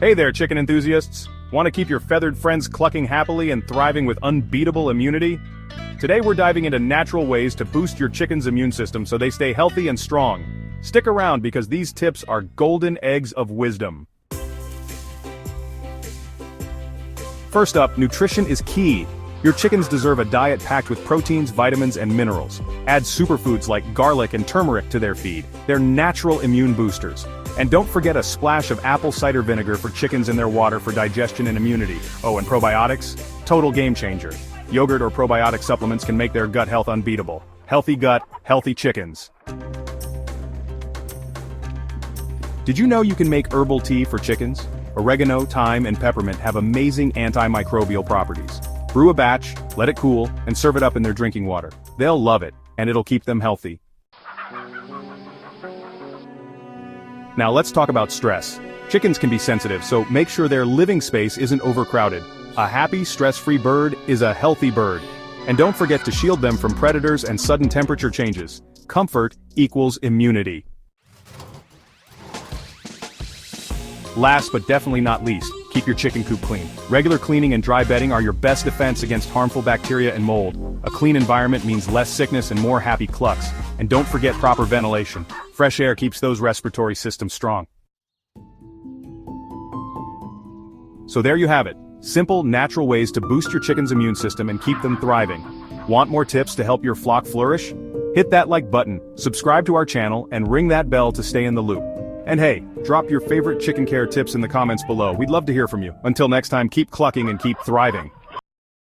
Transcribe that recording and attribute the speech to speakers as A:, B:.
A: Hey there, chicken enthusiasts! Want to keep your feathered friends clucking happily and thriving with unbeatable immunity? Today we're diving into natural ways to boost your chicken's immune system so they stay healthy and strong. Stick around because these tips are golden eggs of wisdom. First up, nutrition is key. Your chickens deserve a diet packed with proteins, vitamins, and minerals. Add superfoods like garlic and turmeric to their feed. They're natural immune boosters. And don't forget a splash of apple cider vinegar for chickens in their water for digestion and immunity. Oh, and probiotics? Total game changer. Yogurt or probiotic supplements can make their gut health unbeatable. Healthy gut, healthy chickens. Did you know you can make herbal tea for chickens? Oregano, thyme, and peppermint have amazing antimicrobial properties. Brew a batch, let it cool, and serve it up in their drinking water. They'll love it, and it'll keep them healthy. Now let's talk about stress. Chickens can be sensitive, so make sure their living space isn't overcrowded. A happy, stress-free bird is a healthy bird. And don't forget to shield them from predators and sudden temperature changes. Comfort equals immunity. Last but definitely not least, keep your chicken coop clean. Regular cleaning and dry bedding are your best defense against harmful bacteria and mold. A clean environment means less sickness and more happy clucks. And don't forget proper ventilation. Fresh air keeps those respiratory systems strong. So there you have it. Simple, natural ways to boost your chicken's immune system and keep them thriving. Want more tips to help your flock flourish? Hit that like button, subscribe to our channel, and ring that bell to stay in the loop. And hey, drop your favorite chicken care tips in the comments below. We'd love to hear from you. Until next time, keep clucking and keep thriving.